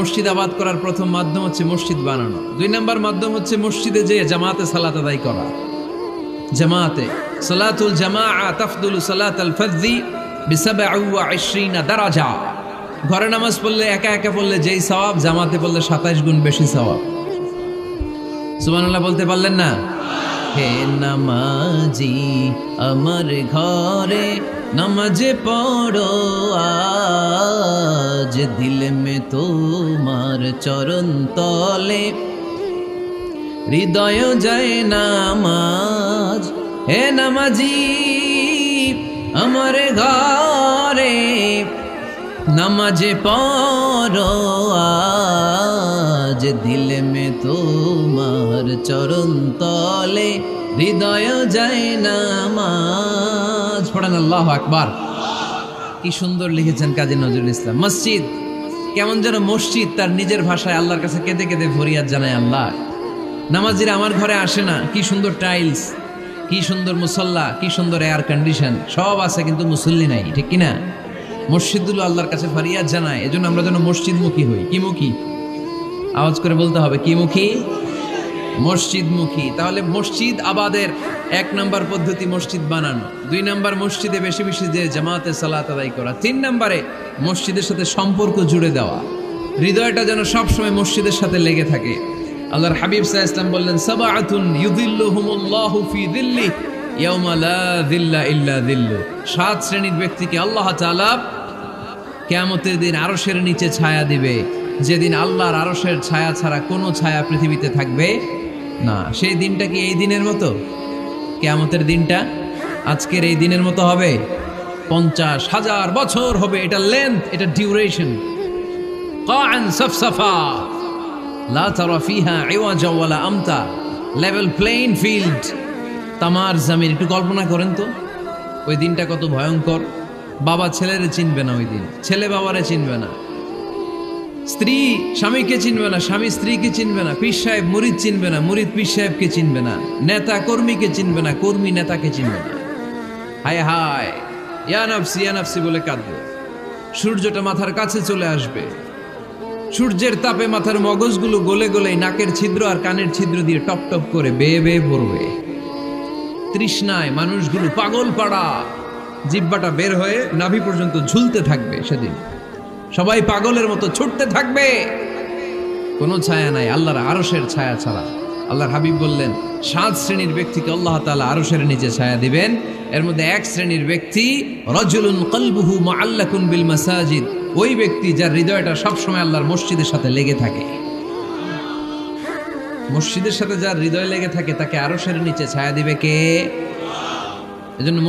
মসজিদ আবাদ করার প্রথম মাধ্যম হচ্ছে মসজিদ বানানো। ২ নম্বর মাধ্যম হচ্ছে মসজিদে যেয়ে জামাতে সালাত আদায় করা। জামাতে সালাতুল জামাআ তাফদুলু সালাতাল ফাযযি বি27 দারাজা। ঘরে নামাজ পড়লে একা একা পড়লে যেই সওয়াব, জামাতে পড়লে ২৭ গুণ বেশি সওয়াব। সুবহানাল্লাহ বলতে পারলেন না? হে নামাজি আমার ঘরে নামাজে পড়ো আজ, দিল মে তোমার চরণ তলে হৃদয় যায় নামাজ। হে নামাজি আমার ঘরে নামাজে পড়ো আজ, দিল মে তোমার চরণ তলে হৃদয় যায় নামাজ। পড়েন আল্লাহু আকবার। কি সুন্দর লিখেছেন কাজী নজরুল ইসলাম। মসজিদ কেমন যেন মসজিদ তার নিজের ভাষায় আল্লাহর কাছে কেঁদে কেঁদে ফরিয়াদ জানায়, আল্লাহ নামাজিরা আমার ঘরে আসে না, কি সুন্দর টাইলস, কি সুন্দর মুসল্লা, কি সুন্দর এয়ার কন্ডিশন, সব আছে কিন্তু মুসল্লি নাই, ঠিক কিনা? মসজিদগুলো আল্লাহর কাছে ফরিয়াদ জানায়। এজন্য আমরা যেন মসজিদমুখী হই। কি মুখী? আওয়াজ করে বলতে হবে, কি মুখী? মসজিদমুখী। তাহলে মসজিদ আবাদের ১ নম্বর পদ্ধতি মসজিদ বানানো। ২ নম্বর মসজিদে বেশি বেশি যে জামাতে সালাত আদায় করা। ৩ নম্বরে মসজিদের সাথে সম্পর্ক জুড়ে দেওয়া, হৃদয়টা যেন সবসময় মসজিদের সাথে লেগে থাকে। আল্লাহর হাবিব সাল্লাল্লাহু আলাইহি ওয়াসাল্লাম বললেন, সাবআতুন ইউযিল্লুহুমুল্লাহু ফি যিল্লিহি ইয়াওমা লা যিল্লা ইল্লা যিল্লু। ৭ শ্রেণীর ব্যক্তিকে আল্লাহ তাআলা কিয়ামতের দিন আরশের নিচে ছায়া দিবে, যেদিন আল্লাহর আরশের ছায়া ছাড়া কোনো ছায়া পৃথিবীতে থাকবে না। সেই দিনটা কি এই দিনের মতো? কিয়ামতের দিনটা আজকের এই দিনের মতো হবে? ৫০,০০০ বছর হবে। এটা লেন্থ, এটা ডিউরেশন। কাআন সাফসাফা লা তারা ফিহা ইওয়াজা ওয়ালা আমতা, লেভেল প্লেইং ফিল্ড, তামার জমিন। একটু কল্পনা করেন তো ওই দিনটা কত ভয়ঙ্কর। বাবা ছেলেরে চিনবে না ওই দিন, ছেলে বাবারে চিনবে না, স্ত্রী স্বামীকে চিনবে না, স্বামী স্ত্রীকে চিনবে না, পীর সাহেব মুরিদ চিনবে না, মুরিদ পীর সাহেবকে চিনবে না, নেতা কর্মীকে চিনবে না, কর্মী নেতাকে চিনবে না। হায় হায়, ইয়া নাফসি বলে কাঁদবে। সূর্যটা মাথার কাছে চলে আসবে, সূর্যের তাপে মাথার মগজগুলো গলে গলে নাকের ছিদ্র আর কানের ছিদ্র দিয়ে টপ টপ করে বেয়ে বেয়ে পড়বে। তৃষ্ণায় মানুষগুলো পাগল পাড়া, জিহ্বাটা বের হয়ে নাভি পর্যন্ত ঝুলতে থাকবে। সেদিন সবাই পাগলের মতো ছুটতে থাকবে, কোনো ছায়া নাই আল্লাহর আরশের ছায়া ছাড়া। আল্লাহর হাবিব বললেন, ৭ শ্রেণীর ব্যক্তিকে আল্লাহ তাআলা আরশের নিচে ছায়া দিবেন। এর মধ্যে ১ শ্রেণীর ব্যক্তি রাজুলুন কলবুহু মুআল্লাকুন বিল মাসাজিদ, ওই ব্যক্তি যার হৃদয়টা সবসময় আল্লাহর মসজিদের সাথে লেগে থাকে। মসজিদের সাথে যার হৃদয় লেগে থাকে তাকে আরশের নিচে ছায়া দিবে কে? এজন্য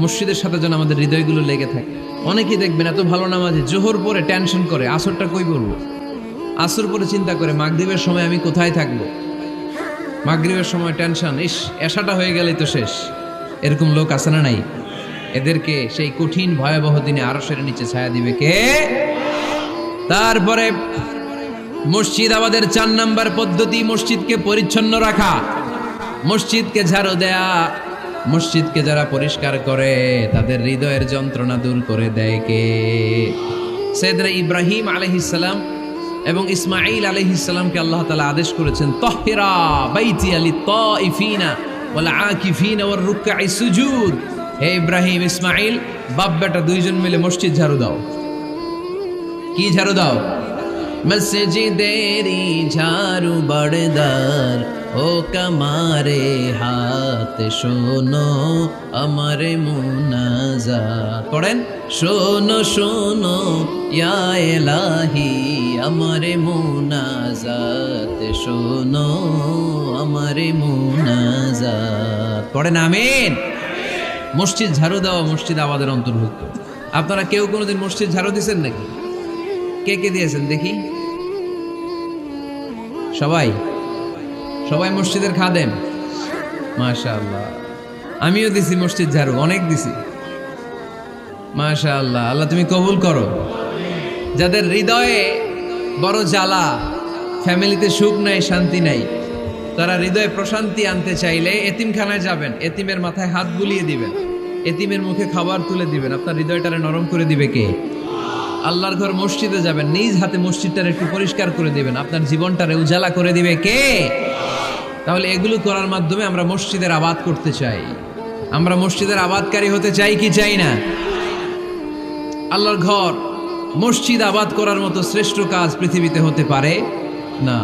মসজিদের সাথে যেন আমাদের হৃদয়গুলো লেগে থাকে। অনেকেই দেখবেন এত ভালো নামাজি, জোহর পরে টেনশন করে আসরটা কই পড়বো, আসর পরে চিন্তা করে মাগরিবের সময় আমি কোথায় থাকবো, মাগরিবের সময় টেনশন, ইস এশাটা হয়ে গেলেই তো শেষ। এরকম লোক আছে না নাই? এদেরকে সেই কঠিন ভয়াবহ দিনে আরশের নিচে ছায়া দিবে কে? তারপরে মসজিদ আমাদের ৪ নম্বর পদ্ধতি মসজিদকে পরিচ্ছন্ন রাখা, মসজিদকে ঝাড়ু দেয়া। মসজিদকে যারা পরিষ্কার করে তাদের হৃদয়ের যন্ত্রণা দূর করে দেয় কে? সাইয়েদনা ইব্রাহিম আলাইহিস সালাম এবং ইসমাঈল আলাইহিস সালামকে আল্লাহ তাআলা আদেশ করেছেন, তাহহিরা বাইতিয়া লিত-তাইফিনা ওয়াল আকিফিনা ওয়ার রুকআই সুজুদ। হে ইব্রাহিম, ইসমাঈল, বাপ বেটা দুইজন মিলে মসজিদ ঝাড়ু দাও। কি ঝাড়ু দাও? মসজিদেরি ঝাড়ু বড়দার ও কমারে হাত শোনো আমারে মুনাজাত। পড়েন, শোনো শোনো ইয়া ইলাহি আমারে মুনাজাত, শোনো আমারে মুনাজাত। পড়েন আমিন। মসজিদ ঝাড়ু দেওয়া মসজিদ আমাদের অন্তর্ভুক্ত। আপনারা কেউ কোনোদিন মসজিদ ঝাড়ু দিয়েছেন নাকি? কে কে দিয়েছেন দেখি? সবাই সবাই মসজিদের খাদেম? মাশাআল্লাহ। আমিও দিছি মসজিদ ঝাড়ু, অনেক দিছি। মাশাআল্লাহ, আল্লাহ তুমি কবুল করো। যাদের হৃদয়ে বড় জ্বালা, ফ্যামিলিতে সুখ নাই, শান্তি নাই, তারা হৃদয়ে প্রশান্তি আনতে চাইলে এতিমখানায় যাবেন, এতিমের মাথায় হাত বুলিয়ে দিবেন, এতিমের মুখে খাবার তুলে দিবেন। আপনার হৃদয়টারে নরম করে দিবে কে? আল্লাহর ঘর মসজিদে যাবেন, নিজ হাতে মসজিদটার একটু পরিষ্কার করে দিবেন, আপনার জীবনটারে উজালা করে দিবে কে? তাহলে এগুলো করার মাধ্যমে আমরা মসজিদের আবাদ করতে চাই। আমরা মসজিদের আবাদকারী হতে চাই কি চাই না? আল্লাহর ঘর মসজিদ আবাদ করার মতো শ্রেষ্ঠ কাজ পৃথিবীতে হতে পারে না।